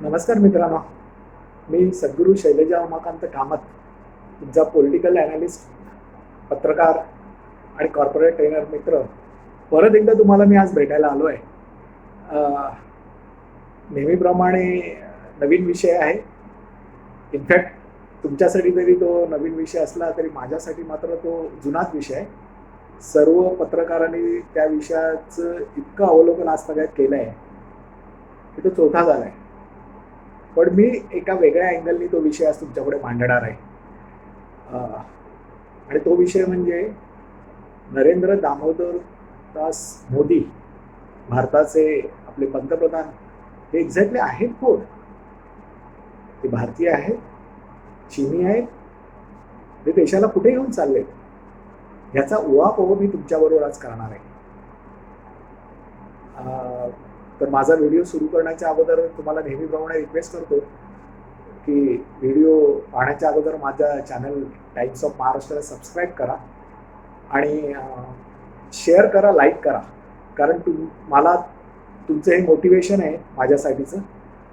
नमस्कार मित्रांनो, मी सद्गुरू शैलजा उमाकांत कामत, तुमचा पॉलिटिकल ॲनालिस्ट, पत्रकार आणि कॉर्पोरेट ट्रेनर मित्र परत एकदा तुम्हाला मी आज भेटायला आलो आहे. नेहमीप्रमाणे नवीन विषय आहे. इनफॅक्ट तुमच्यासाठी जरी तो नवीन विषय असला तरी माझ्यासाठी मात्र तो जुनाच विषय आहे. सर्व पत्रकारांनी त्या विषयाचं इतकं अवलोकन आजतागायत केलं आहे की तो चौथा झाला आहे. पण मी एका वेगळ्या अँगलनी तो विषय आज तुमच्यापुढे मांडणार आहे. आणि तो विषय म्हणजे नरेंद्र दामोदर दास मोदी, भारताचे आपले पंतप्रधान, हे एक्झॅक्टली आहेत कोण? ते भारतीय आहेत, चीनी आहेत, ते देशाला कुठे घेऊन चालले याचा उहापोह मी तुमच्याबरोबर आज करणार आहे. तर माझा व्हिडिओ सुरू करण्याच्या अगोदर तुम्हाला नेहमीप्रमाणे रिक्वेस्ट करतो की व्हिडिओ पाहण्याच्या अगोदर माझ्या चॅनल टाइम्स ऑफ महाराष्ट्राला सबस्क्राईब करा आणि शेअर करा, लाईक करा. कारण मला तुमचं हे मोटिवेशन आहे माझ्यासाठीचं.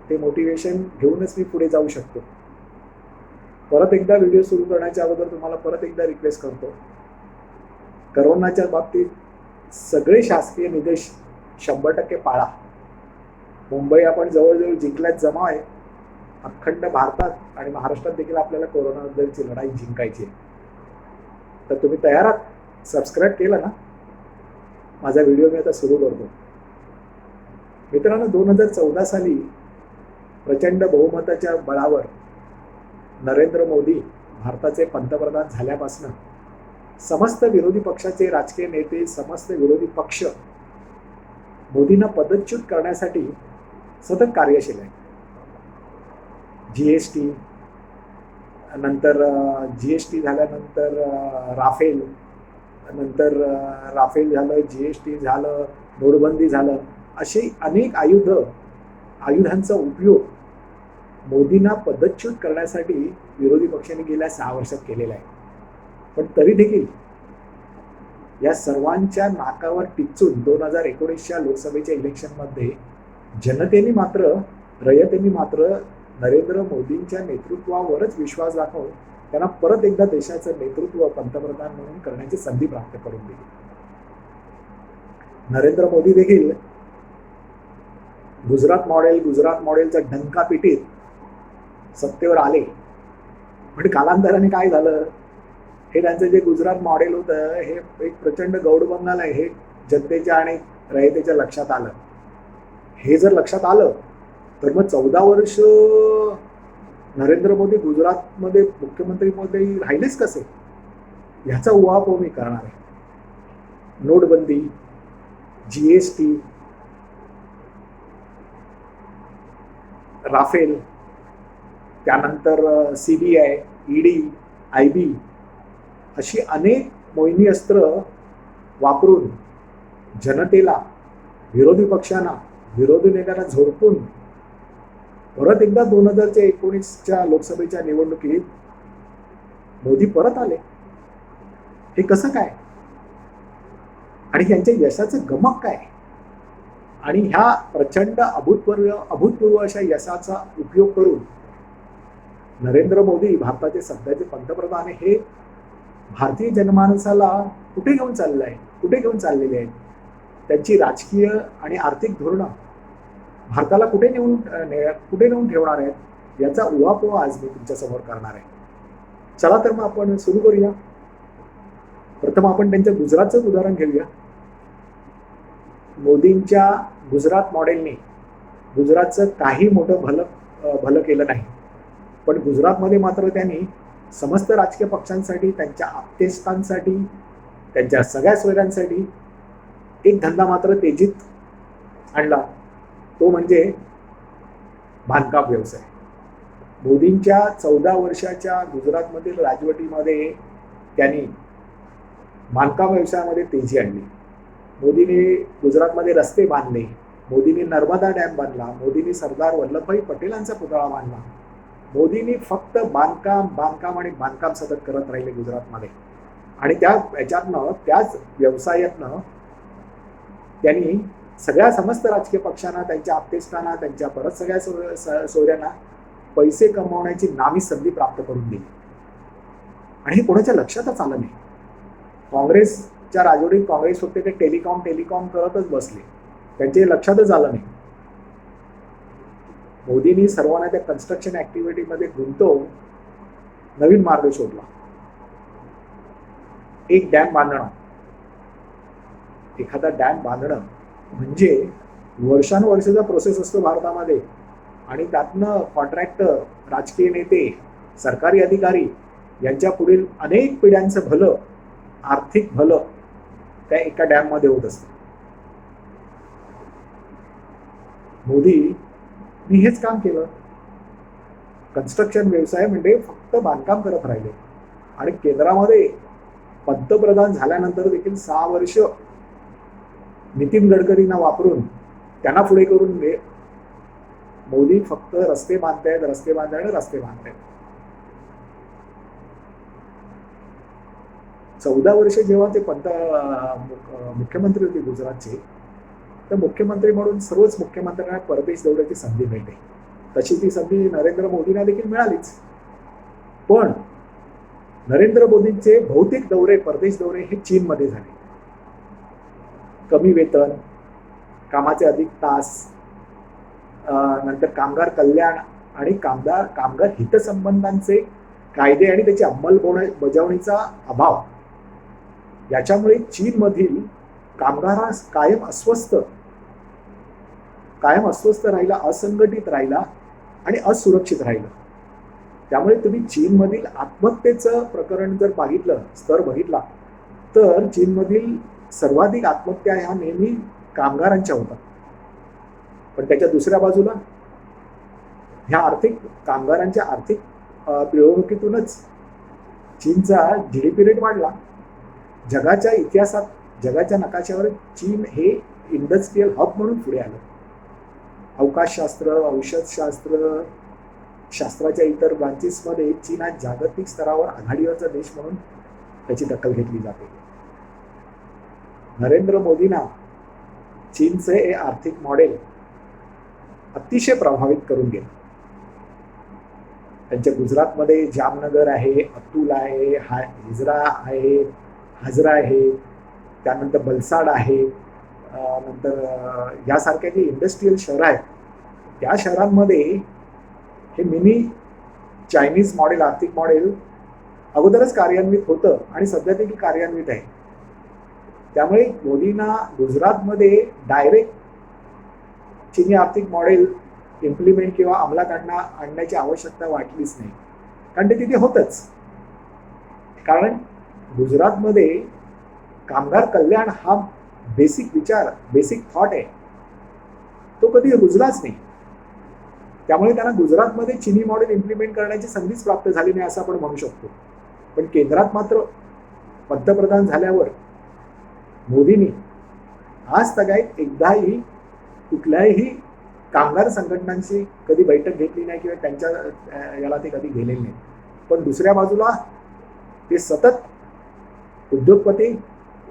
ते मोटिवेशन घेऊनच मी पुढे जाऊ शकतो. परत एकदा व्हिडिओ सुरू करण्याच्या अगोदर तुम्हाला परत एकदा रिक्वेस्ट करतो, कोरोनाच्या बाबतीत सगळे शासकीय निर्देश 100% पाळा. मुंबई आपण जवळजवळ जिंकल्यात जमा आहे. अखंड भारतात आणि महाराष्ट्रात देखील आपल्याला कोरोनाबद्दलची लढाई जिंकायची आहे. तर तुम्ही तयार आहात? सबस्क्राईब केलं ना? माझा व्हिडिओ मी आता सुरू करतो. मित्रांनो, 2014 साली प्रचंड बहुमताच्या बळावर नरेंद्र मोदी भारताचे पंतप्रधान झाल्यापासून समस्त विरोधी पक्षाचे राजकीय नेते, समस्त विरोधी पक्ष मोदींना पदच्युत करण्यासाठी सतत कार्यशील आहे. जीएसटी नंतर जीएसटी झाल्यानंतर राफेल, नंतर राफेल झालं, जीएसटी झालं, नोटबंदी झालं, असे अनेक आयुधांचा उपयोग मोदींना पदच्युत करण्यासाठी विरोधी पक्षांनी गेल्या 6 वर्षात केलेला आहे. पण तरी देखील या सर्वांच्या नाकावर टिचून 2019च्या लोकसभेच्या इलेक्शनमध्ये रयतेने मात्र नरेंद्र मोदींच्या नेतृत्वावरच विश्वास दाखवून त्यांना परत एकदा देशाचं नेतृत्व पंतप्रधान म्हणून करण्याची संधी प्राप्त करून दिली. नरेंद्र मोदी देखील गुजरात मॉडेलचा डंका पिटीत सत्तेवर आले. पण कालांतराने काय झालं, हे त्यांचं जे गुजरात मॉडेल होतं हे एक प्रचंड गौड बंगाल आहे, हे जनतेच्या आणि रयतेच्या लक्षात आलं. हे जर लक्षात आलं तर मग 14 वर्ष नरेंद्र मोदी गुजरातमध्ये मुख्यमंत्रीमध्ये राहिलेच कसे, ह्याचा उहापोह मी करणार आहे. नोटबंदी, जीएसटी, राफेल, त्यानंतर CBI, ED, IB अशी अनेक मोहिनी अस्त्र वापरून जनतेला, विरोधी पक्षांना, विरोधी नेत्यांना झोडपून परत एकदा 2019च्या लोकसभेच्या निवडणुकीत मोदी परत आले. हे कसं काय आणि यांच्या यशाचं गमक काय? आणि ह्या प्रचंड अभूतपूर्व अशा यशाचा उपयोग करून नरेंद्र मोदी भारताचे सध्याचे पंतप्रधान हे भारतीय जनमानसाला कुठे घेऊन चाललेले आहेत? त्यांची राजकीय आणि आर्थिक धोरणं भारताला कुठे नेऊन ठेवणार आहेत, याचा उहापोह आज मी तुमच्यासमोर करणार आहे. चला तर मग आपण सुरू करूया. प्रथम आपण त्यांच्या गुजरातचं उदाहरण घेऊया. मोदींच्या गुजरात मॉडेलने गुजरातचं काही मोठं भलं केलं नाही. पण गुजरातमध्ये मात्र त्यांनी समस्त राजकीय पक्षांसाठी, त्यांच्या आप्तेष्टांसाठी, त्यांच्या सगळ्या सोयऱ्यांसाठी एक धंदा मात्र तेजीत आणला. तो म्हणजे बांधकाम व्यवसाय. मोदींच्या 14 वर्षाच्या गुजरातमधील राजवटीमध्ये त्यांनी बांधकाम व्यवसायामध्ये तेजी आणली. मोदींनी गुजरातमध्ये रस्ते बांधले, मोदींनी नर्मदा डॅम बांधला, मोदींनी सरदार वल्लभभाई पटेलांचा पुतळा बांधला. मोदींनी फक्त बांधकाम सतत करत राहिले गुजरातमध्ये. आणि त्याच व्यवसायातनं त्यांनी सगळ्या समस्त राजकीय पक्षांना, त्यांच्या आप्तेष्टांना, त्यांच्या परत सगळ्या सोयऱ्यांना पैसे कमवण्याची नामी संधी प्राप्त करून दिली. आणि हे कोणाच्या लक्षातच आलं नाही. काँग्रेसच्या राजवटीत काँग्रेस फक्त ते टेलिकॉम करतच बसले, त्यांचे लक्षातच आलं नाही. मोदींनी सर्वांना त्या कन्स्ट्रक्शन ऍक्टिव्हिटीमध्ये गुंतवून नवीन मार्ग शोधला. एक डॅम बांधणं, एखादा डॅम बांधणं म्हणजे वर्षानुवर्षाचा प्रोसेस असतो भारतामध्ये. आणि त्यातनं कॉन्ट्रॅक्टर, राजकीय नेते, सरकारी अधिकारी यांच्या पुढील अनेक पिढ्यांचं भलं, आर्थिक भलं त्या एका डॅम मध्ये होत असतं. मोदींनी हेच काम केलं. कन्स्ट्रक्शन व्यवसाय म्हणजे फक्त बांधकाम करत राहिले. आणि केंद्रामध्ये पंतप्रधान झाल्यानंतर देखील 6 वर्ष नितीन गडकरींना वापरून त्यांना पुढे करून मोदी फक्त रस्ते बांधतायत. 14 वर्ष जेव्हा ते मुख्यमंत्री होते गुजरातचे, तर मुख्यमंत्री म्हणून सर्वच मुख्यमंत्र्यांना परदेश दौऱ्याची संधी मिळते. तशी ती संधी नरेंद्र मोदींना देखील मिळालीच. पण नरेंद्र मोदींचे बहुतेक दौरे, परदेश दौरे हे चीनमध्ये झाले. कमी वेतन, कामाचे अधिक तास, नंतर कामगार कल्याण आणि कामगार हितसंबंधांचे कायदे आणि त्याची अंमलबजावणीचा अभाव, याच्यामुळे चीनमधील कामगारास कायम अस्वस्थ राहिला, असंघटित राहिला आणि असुरक्षित राहिलं. त्यामुळे तुम्ही चीनमधील आत्महत्येचं प्रकरण जर स्तर बघितला तर चीनमधील सर्वाधिक आत्महत्या ह्या नेहमी कामगारांच्या होतात. पण त्याच्या दुसऱ्या बाजूला ह्या कामगारांच्या आर्थिक पिळवणुकीतूनच चीनचा GDP रेट वाढला. जगाच्या इतिहासात, जगाच्या नकाशावर चीन हे इंडस्ट्रियल हब म्हणून पुढे आलं. अवकाशशास्त्र, औषधशास्त्र, शास्त्राच्या इतर ब्रांचेसमध्ये चीन हा जागतिक स्तरावर आघाडीवरचा देश म्हणून त्याची दखल घेतली जाते. नरेंद्र मोदींना चीनचे हे आर्थिक मॉडेल अतिशय प्रभावित करून गेलं. त्यांच्या गुजरातमध्ये जामनगर आहे, अतुल आहे, हाजरा आहे, त्यानंतर बलसाड आहे, नंतर यासारख्या जे इंडस्ट्रियल शहरं आहेत, त्या शहरांमध्ये हे मिनी चायनीज मॉडेल, आर्थिक मॉडेल अगोदरच कार्यान्वित होतं आणि सध्या देखील कार्यान्वित आहे. त्यामुळे मोदींना गुजरातमध्ये डायरेक्ट चीनी आर्थिक मॉडेल इम्प्लिमेंट किंवा अंमलात आणण्याची आवश्यकता वाटलीच नाही, कारण ते तिथे होतच. कारण गुजरातमध्ये कामगार कल्याण हा बेसिक विचार, बेसिक थॉट आहे, तो कधी रुजलाच नाही. त्यामुळे त्यांना गुजरातमध्ये चीनी मॉडेल इम्प्लिमेंट करण्याची संधीच प्राप्त झाली नाही असं आपण म्हणू शकतो. पण केंद्रात मात्र पंतप्रधान झाल्यावर मोदींनी आज तगायत एकदाही कुठल्याही कामगार संघटनांची कधी बैठक घेतली नाही किंवा त्यांच्या याला ते कधी गेलेले नाही. पण दुसऱ्या बाजूला ते सतत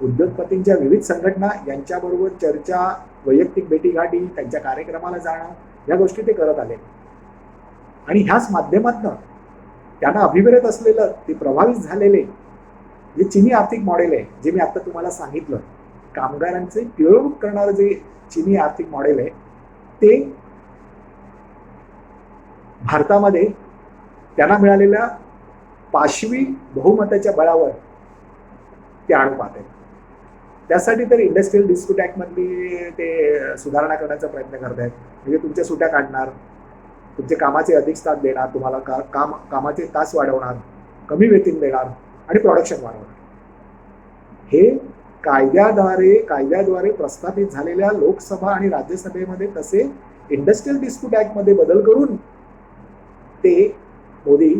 उद्योगपतींच्या विविध संघटना यांच्याबरोबर चर्चा, वैयक्तिक भेटीगाठी, त्यांच्या कार्यक्रमाला जाणं, या गोष्टी ते करत आले. आणि ह्याच माध्यमातून त्यांना अभिप्रेत असलेलं, ते प्रभावित झालेले जे चीनी आर्थिक मॉडेल आहे, जे मी आता तुम्हाला सांगितलं, कामगारांचे पिळवणूक करणारं जे चीनी आर्थिक मॉडेल आहे, ते भारतामध्ये त्यांना मिळालेल्या पाशवी बहुमताच्या बळावर ते आणू पाहत आहेत. त्यासाठी तर इंडस्ट्रियल डिस्प्यूट ऍक्ट मधली ते सुधारणा करण्याचा प्रयत्न करत आहेत. म्हणजे तुमच्या सुट्या काढणार, तुमचे कामाचे अधिक तास देणार, तुम्हाला कामाचे तास वाढवणार, कमी वेतन देणार आणि प्रोडक्शन वाढवणार. हे कायद्याद्वारे प्रस्थापित झालेल्या लोकसभा आणि राज्यसभेमध्ये तसे इंडस्ट्रियल डिस्प्यूट ऍक्ट मध्ये बदल करून ते मोदी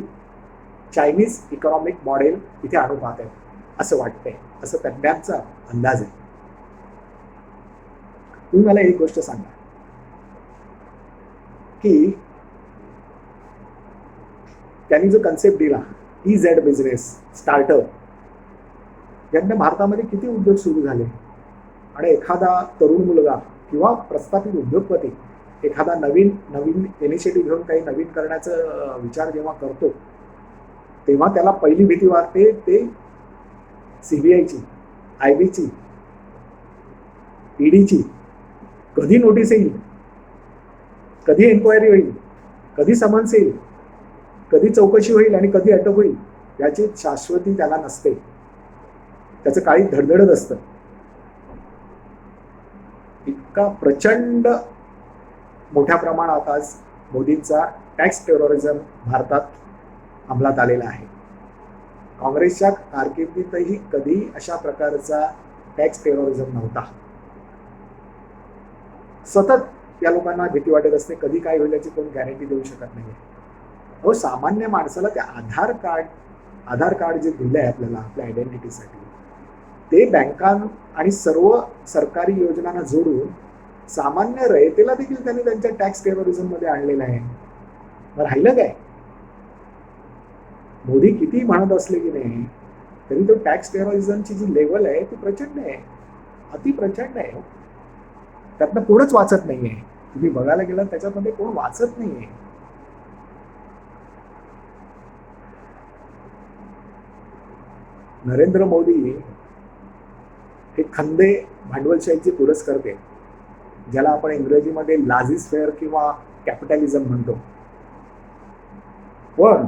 चायनीज इकॉनॉमिक मॉडेल इथे आणू पाहत आहेत असं वाटतंय, असं तज्ञांचा अंदाज आहे. तुम्ही मला एक गोष्ट सांगा की त्यांनी जो कन्सेप्ट दिला EZ बिझनेस, स्टार्टअप, यांना भारतामध्ये किती उद्योग सुरू झाले. आणि एखादा तरुण मुलगा किंवा प्रस्थापित उद्योगपती एखादा नवीन नवीन इनिशिएटिव्ह घेऊन काही नवीन करण्याचा विचार जेव्हा करतो तेव्हा त्याला पहिली भीती वाटते ते सीबीआयची, आयबीची, ईडीची. कधी नोटीस येईल, कधी एन्क्वायरी होईल, कधी समन्स येईल, कधी चौकशी होईल आणि कधी अटक होईल याची शाश्वती त्याला नसते. त्याचं काही धडधडत असतं. इतका प्रचंड मोठ्या प्रमाणात आज मोदींचा टॅक्स टेररिझम भारतात अंमलात आलेला आहे. काँग्रेसच्या कारकिर्दीतही कधी अशा प्रकारचा टॅक्स टेररिझम नव्हता. सतत या लोकांना भीती वाटत असते कधी काय होईल याची कोण गॅरंटी देऊ शकत नाही. अहो, सामान्य माणसाला ते आधार कार्ड जे दिलं आहे आपल्याला आपल्या आयडेंटिटीसाठी ते बँका आणि सर्व सरकारी योजनांना जोडून सामान्य रयतेला देखील त्यांनी त्यांच्या टॅक्स टेररिझम मध्ये आणलेलं आहे. मग राहिलं काय? मोदी किती म्हणत असले की नाही तरी तो टॅक्स टेररिझमची जी लेवल आहे ती प्रचंड आहे, अति प्रचंड आहे. त्यातनं कोणच वाचत नाहीये. तुम्ही बघायला गेलात त्याच्यामध्ये कोण वाचत नाहीये. नरेंद्र मोदी हे खंदे भांडवलशाहीचे पुरस्कर्ते, ज्याला आपण इंग्रजीमध्ये लाझीस फेअर किंवा कॅपिटलिझम म्हणतो. पण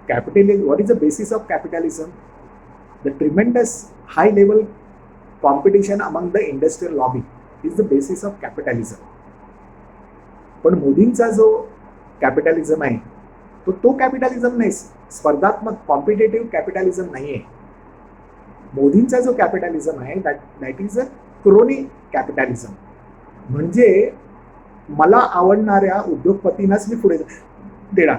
capitalism, what is the basis of capitalism? The tremendous high level competition among the industrial lobby is the basis of capitalism. पण मोदींचा जो कॅपिटलिझम आहे तो कॅपिटलिझम नाही, स्पर्धात्मक कॉम्पिटेटिव्ह कॅपिटलिझम नाही आहे. मोदींचा जो कॅपिटलिझम आहे that is a crony capitalism. म्हणजे मला आवडणाऱ्या उद्योगपतींनाच मी पुढे देणार,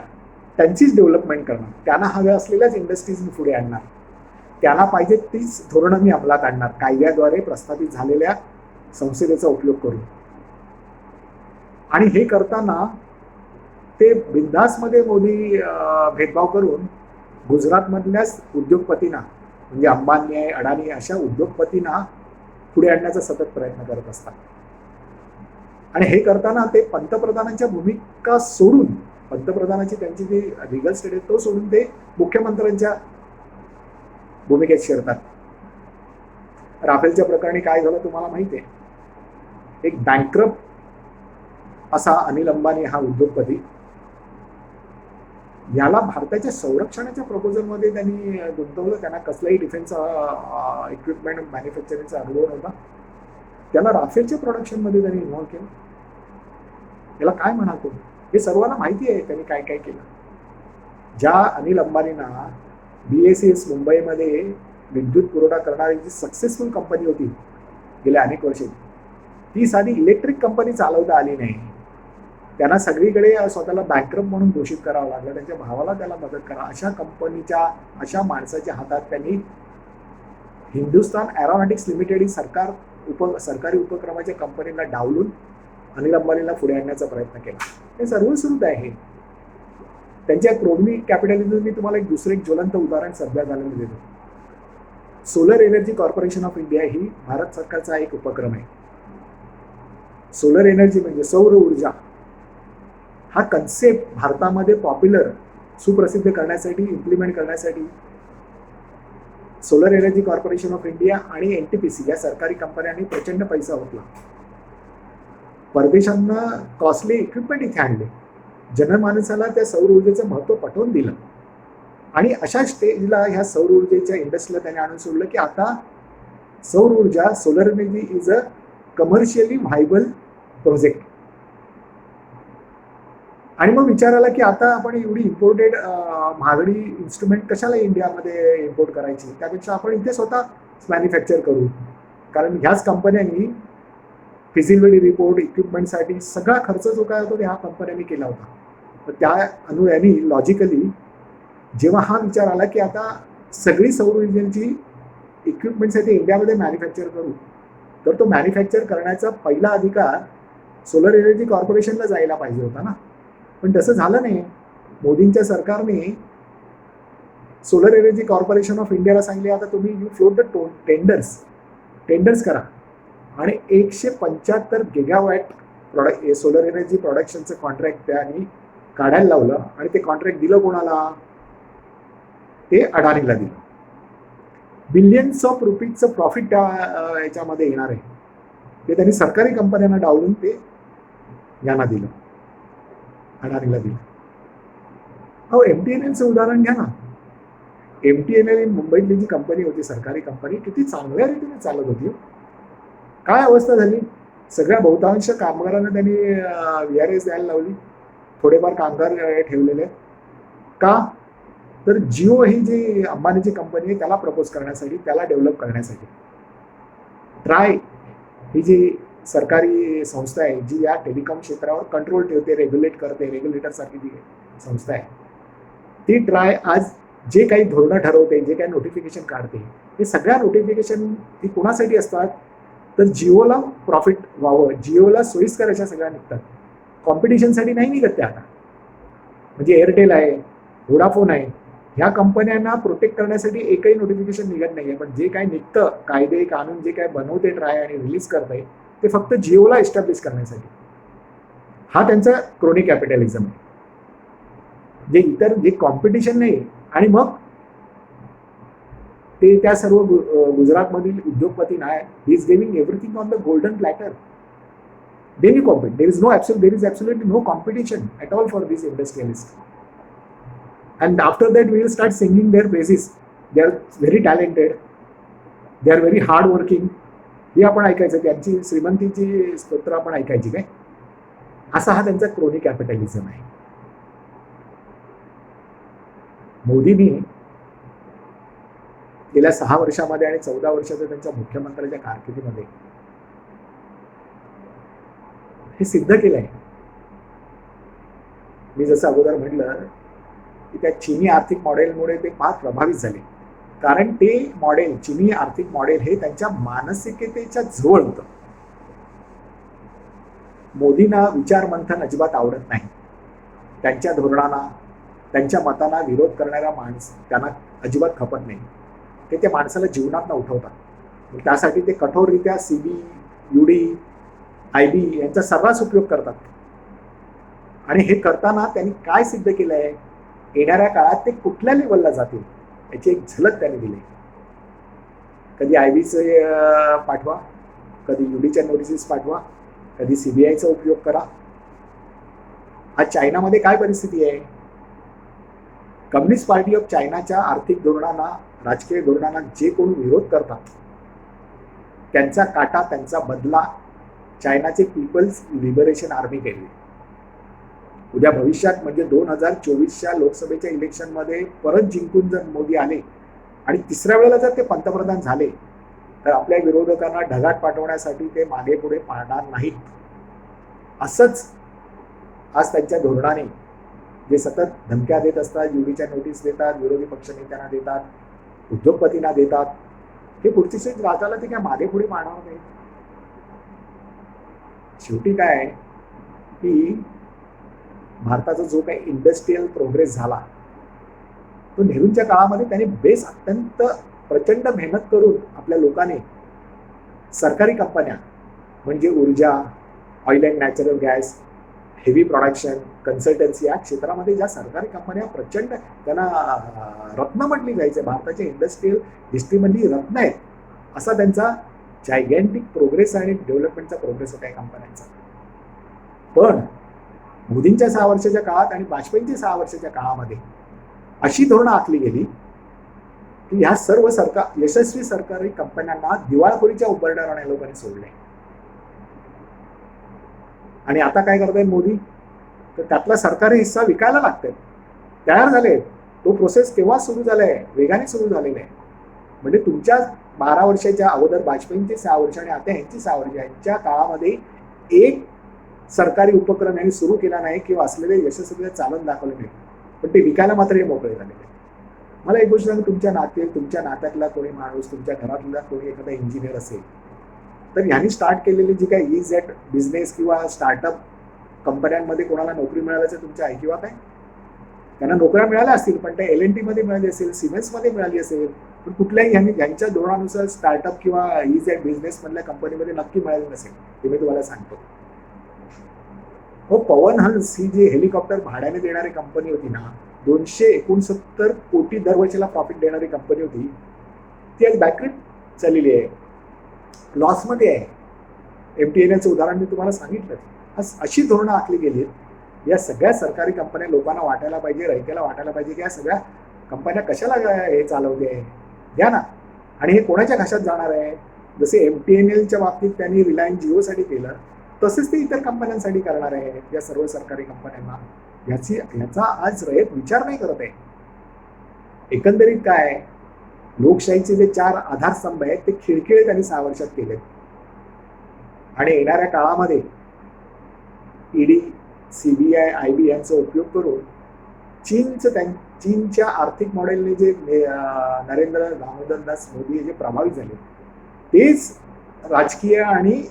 त्यांचीच डेव्हलपमेंट करणार, त्यांना हव्या असलेल्याच इंडस्ट्रीज मी पुढे आणणार, त्यांना पाहिजे तीच धोरणं मी अंमलात आणणार कायद्याद्वारे प्रस्थापित झालेल्या संसदेचा उपयोग करून. आणि हे करताना ते बिंदासमध्ये मोदी भेदभाव करून गुजरातमधल्याच उद्योगपतींना म्हणजे अंबानी आहे, अडाणी अशा उद्योगपतींना पुढे आणण्याचा सतत प्रयत्न करत असतात. आणि हे करताना ते पंतप्रधानांच्या भूमिका सोडून, पंतप्रधानाची त्यांची जी लिगल स्टेटस तो सोडून ते मुख्यमंत्र्यांच्या भूमिकेत शिरतात. राफेलच्या प्रकरणी काय झालं तुम्हाला माहिती आहे? एक बँकरप्ट असा अनिल अंबानी हा उद्योगपती, याला भारताच्या संरक्षणाच्या प्रपोजलमध्ये त्यांनी गुंतवलं. त्यांना कसलाही डिफेन्स इक्विपमेंट मॅन्युफॅक्चरिंगचा अनुभव नव्हता. त्याला राफेलच्या प्रोडक्शनमध्ये त्यांनी इन्व्हॉल्व केलं. याला काय म्हणातो? हे सर्वांना माहिती आहे त्यांनी काय काय केलं. ज्या अनिल अंबानींना BACS मुंबईमध्ये विद्युत पुरवठा करणारी जी सक्सेसफुल कंपनी होती गेल्या अनेक वर्षे, ती साधी इलेक्ट्रिक कंपनी चालवता आली नाही. त्यांना सगळीकडे स्वतःला बँकरप्ट म्हणून घोषित करावं लागलं. त्यांच्या भावाला त्याला मदत करा अशा कंपनीच्या, अशा माणसाच्या हातात त्यांनी हिंदुस्तान एरोनॉटिक्स लिमिटेड ही सरकारी उपक्रमाच्या कंपनीला डावलून अनिल अंबानीला पुढे आणण्याचा प्रयत्न केला. हे सर्व सुरू आहे. त्यांच्या क्रोनी कॅपिटलिझम मी तुम्हाला एक ज्वलंत उदाहरण सध्या झालेलं देतो. Solar energy corporation of India ही भारत सरकारचा एक उपक्रम आहे. सोलर एनर्जी म्हणजे सौर ऊर्जा हा कन्सेप्ट भारतामध्ये पॉप्युलर सुप्रसिद्ध करण्यासाठी, इम्प्लिमेंट करण्यासाठी solar energy corporation of India आणि NTPC या सरकारी कंपन्यांनी प्रचंड पैसा ओतला. परदेशांना कॉस्टली इक्विपमेंट इथे आणले. जनमानसाला त्या सौर ऊर्जेचं महत्त्व पटवून दिलं. आणि अशा स्टेजला ह्या सौर ऊर्जेच्या इंडस्ट्रीला त्याने आणून सोडलं की आता सौर ऊर्जा, solar energy is a commercially viable project. आणि मग विचार आला की आता आपण एवढी इम्पोर्टेड महागडी इन्स्ट्रुमेंट कशाला इंडियामध्ये इम्पोर्ट करायची, त्यापेक्षा आपण इथे स्वतः मॅन्युफॅक्चर करू. कारण ह्याच कंपन्यांनी फिजिबिलिटी रिपोर्ट, इक्विपमेंटसाठी सगळा खर्च जो काय होतो ते ह्या कंपन्यांनी केला होता. तर त्या अनुयायांनी लॉजिकली जेव्हा हा विचार आला की आता सगळी सौर ऊर्जेची इक्विपमेंटसाठी इंडियामध्ये मॅन्युफॅक्चर करू, तर तो मॅन्युफॅक्चर करण्याचा पहिला अधिकार सोलर एनर्जी कॉर्पोरेशनला जायला पाहिजे होता ना. पण तसं झालं नाही. मोदींच्या सरकारने सोलर एनर्जी कॉर्पोरेशन ऑफ इंडियाला सांगितले आता तुम्ही यू फ्लोट द टेंडर्स करा आणि 175 गिगावॅट सोलर एनर्जी प्रोडक्शनचं कॉन्ट्रॅक्ट त्यांनी काढायला लावलं आणि ते कॉन्ट्रॅक्ट दिलं कोणाला? ते अडाणीला दिलं. बिलियन्स ऑफ रुपीजचं प्रॉफिट त्या याच्यामध्ये येणार आहे, ते त्यांनी सरकारी कंपन्यांना डावलून ते यांना दिलं, अडाणीला दिलं. अहो, MTNLचं उदाहरण घ्या ना. MTNL मुंबईतली जी कंपनी होती, सरकारी कंपनी, किती चांगल्या रीतीने चालत होती. काय अवस्था झाली? सगळ्या बहुतांश कामगारांना त्यांनी VRS द्यायला लावली. थोडेफार कामगार ठेवलेले. का? तर जिओ ही जी अंबानीची कंपनी आहे त्याला प्रपोज करण्यासाठी, त्याला डेव्हलप करण्यासाठी. ट्राय ही जी सरकारी संस्था आहे जी या टेलिकॉम क्षेत्रावर कंट्रोल ठेवते, रेग्युलेट करते, रेग्युलेटर सारखी जी संस्था आहे, ती ट्राय आज जे काही धोरणं ठरवते, जे काही नोटिफिकेशन काढते, हे सगळ्या नोटिफिकेशन ही कोणासाठी असतात? तर जिओला प्रॉफिट व्हावं, जिओला सोयीस्कर अशा सगळ्या निघतात. कॉम्पिटिशनसाठी नाही निघत त्या आता. म्हणजे एअरटेल आहे, व्होडाफोन आहे, ह्या कंपन्यांना प्रोटेक्ट करण्यासाठी एकही नोटिफिकेशन निघत नाही आहे. पण जे काय निघतं, कायदे कानून जे काय बनवते ट्राय आणि रिलीज करते, ते फक्त जिओला एस्टॅब्लिश करण्यासाठी. हा त्यांचा क्रोनी कॅपिटलिझम आहे. जे इतर जे कॉम्पिटिशन नाही. आणि मग ते त्या सर्व गुजरातमधील उद्योगपती नाही, he is giving everything on the golden platter. They will compete. There is absolutely no competition at all for these industrialists. And after that, we will start singing their praises. They are very talented. They are very hard working. हे आपण ऐकायचं, त्यांची श्रीमंतीची स्तोत्र आपण ऐकायची काय? असा हा त्यांचा क्रोनी कॅपिटलिझम आहे. मोदींनी गेल्या 6 वर्षामध्ये आणि 14 वर्षाच्या त्यांच्या मुख्यमंत्र्याच्या कारकिर्दीमध्ये हे सिद्ध केलंय. मी जसं अगोदर म्हटलं की त्या चीनी आर्थिक मॉडेलमुळे ते फार प्रभावित झाले. कारण ते मॉडेल, चीनी आर्थिक मॉडेल, हे त्यांच्या मानसिकतेच्या जवळ होतं. मोदींना विचार मंथन अजिबात आवडत नाही. त्यांच्या धोरणांना, त्यांच्या मतांना विरोध करणाऱ्या त्यांना अजिबात खपत नाही. ते त्या माणसाला जीवनातनं उठवतात. त्यासाठी ते कठोररित्या CB, UD, IB यांचा सर्रास उपयोग करतात. आणि हे करताना त्यांनी काय सिद्ध केलंय? येणाऱ्या काळात ते कुठल्या लेवलला जातील याची एक झलक त्यांनी दिली. कधी IBचे पाठवा, कधी UDच्या नोटिसेस पाठवा, कधी CBIचा उपयोग करा. आज चायनामध्ये काय परिस्थिती आहे? कम्युनिस्ट पार्टी ऑफ चायनाच्या आर्थिक धोरणांना, राजकीय धोरणांना जे कोण विरोध करतात त्यांचा काटा, त्यांचा बदला चायनाचे पीपल्स लिबरेशन आर्मी केली. उद्या भविष्यात म्हणजे 2024च्या लोकसभेच्या इलेक्शनमध्ये परत जिंकून जर मोदी आले आणि तिसऱ्या वेळेला जर ते पंतप्रधान झाले, तर आपल्या विरोधकांना ढगात पाठवण्यासाठी ते मागे पुढे पाहणार नाहीत. असंच आज त्यांच्या धोरणाने जे सतत धमक्या देत असतात, UDच्या नोटीस देतात, विरोधी पक्षनेत्यांना देतात, उद्योगपतींना देतात, हे पुढची राजाला ते काय मागे पुढे पाहणार नाही. शेवटी काय आहे की भारताचा जो काही इंडस्ट्रीयल प्रोग्रेस झाला तो नेहरूंच्या काळामध्ये त्यांनी बेस अत्यंत प्रचंड मेहनत करून आपल्या लोकांनी सरकारी कंपन्या म्हणजे ऊर्जा, oil and natural gas, heavy production, consultancy या क्षेत्रामध्ये ज्या सरकारी कंपन्या प्रचंड, त्यांना रत्न म्हटली जायचे, भारताच्या इंडस्ट्रीयल हिस्ट्रीमधली रत्न आहेत, असा त्यांचा जायगॅन्टिक प्रोग्रेस आणि डेव्हलपमेंटचा प्रोग्रेस होता या कंपन्यांचा. पण मोदींच्या 6 वर्षाच्या काळात आणि वाजपेयींच्या 6 वर्षाच्या काळामध्ये अशी धोरणं आखली गेली की ह्या सर्व यशस्वी सरकारी कंपन्यांना दिवाळखोरीच्या उंबरठ्यावर लोकांनी सोडले. आणि आता काय करतायत मोदी? तर त्यातला सरकारी हिस्सा विकायला लागतात, तयार झाले. तो प्रोसेस केव्हा सुरू झालाय? वेगाने सुरू झालेला आहे. म्हणजे तुमच्या 12 वर्षाच्या अगोदर वाजपेयींचे 6 वर्ष आणि आता यांची 6 वर्ष, यांच्या काळामध्ये एक सरकारी उपक्रम यांनी सुरू केला नाही किंवा असलेले यशस्वी चालून दाखवले नाही, पण ते विकायला मात्र हे मोकळे झालेले. मला एक गोष्ट सांगू, तुमच्या नात्यातला कोणी माणूस, तुमच्या घरातला कोणी एखादा इंजिनियर असेल, तर ह्यांनी स्टार्ट केलेली जी काही EZ बिझनेस किंवा स्टार्टअप कंपन्यांमध्ये कोणाला नोकरी मिळाल्याचं तुमच्या ऐकिवात आहे? त्यांना नोकऱ्या मिळाल्या असतील, पण त्या LNT मध्ये मिळाली असेल, सिमेंट्समध्ये मिळाली असेल, पण कुठल्याही यांच्या धोरणानुसार स्टार्टअप किंवा इज अँड बिझनेस मधल्या कंपनीमध्ये नक्की मिळालं नसेल, हे मी तुम्हाला सांगतो. हो, पवन हंस ही जी हेलिकॉप्टर भाड्याने देणारी कंपनी होती ना, 269 कोटी दरवर्षीला प्रॉफिट देणारी कंपनी होती, ती आज बॅकरेट चाललेली आहे, लॉसमध्ये आहे. MTNLचं उदाहरण मी तुम्हाला सांगितलं. अशी धोरणं आखली गेली. या सगळ्या सरकारी कंपन्या लोकांना वाटायला पाहिजे, रयतेला वाटायला पाहिजे की या सगळ्या कंपन्या कशाला हे चालवते, द्या ना. आणि हे कोणाच्या घशात जाणार आहे? जसे MTNLच्या बाबतीत त्यांनी रिलायन्स जिओसाठी केलं, तसेच ते इतर कंपन्यांसाठी करणार आहे. या सर्व सरकारी कंपन्यांना याचा आज रयत विचार नाही करत आहे. एकंदरीत काय, लोकशाहीचे जे 4 आधारस्तंभ आहेत ते खिळखिळे त्यांनी 6 वर्षात केले. आणि येणाऱ्या काळामध्ये ईडी, CBI, IB यांचा उपयोग करून चीनच्या आर्थिक मॉडेलने जे नरेंद्र दामोदर दास मोदी जे प्रभावित झाले, तेच राजकीय आणि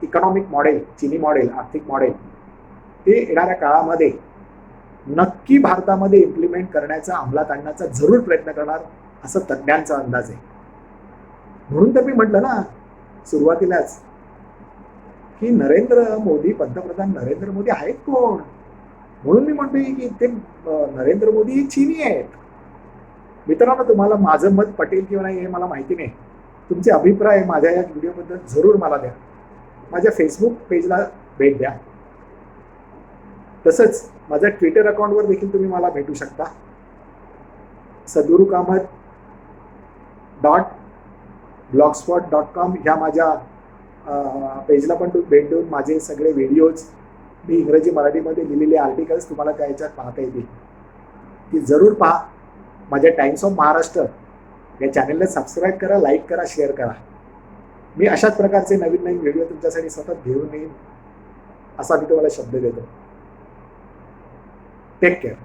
इकॉनॉमिक मॉडेल, चीनी मॉडेल, आर्थिक मॉडेल, ते येणाऱ्या काळामध्ये नक्की भारतामध्ये इम्प्लिमेंट करण्याचा, अंमलात आणण्याचा जरूर प्रयत्न करणार, असं तज्ज्ञांचा अंदाज आहे. म्हणून तर मी म्हटलं ना सुरुवातीलाच की पंतप्रधान नरेंद्र मोदी आहेत कोण? म्हणून मी म्हणतोय की ते नरेंद्र मोदी चीनी आहेत. मित्रांनो, तुम्हाला माझं मत पटेल किंवा नाही हे मला माहिती नाही. तुमचे अभिप्राय माझ्या या व्हिडिओबद्दल जरूर मला द्या. माझ्या फेसबुक पेजला भेट द्या. तसंच माझ्या ट्विटर अकाउंटवर देखील तुम्ही मला भेटू शकता. sadhurukamat.blogspot.com ह्या माझ्या पेजला पण तुम्ही भेट देऊन माझे सगळे व्हिडिओज, मी इंग्रजी मराठीमध्ये लिहिलेले आर्टिकल्स तुम्हाला त्या ह्याच्यात पाहता येतील. ती जरूर पहा. माझ्या टाइम्स ऑफ महाराष्ट्र या चॅनलला सबस्क्राईब करा, लाईक करा, शेअर करा. मी अशाच प्रकारचे नवीन नवीन व्हिडिओ तुमच्यासाठी सतत घेऊन येईन असा मी तुम्हाला शब्द देतो. Take care.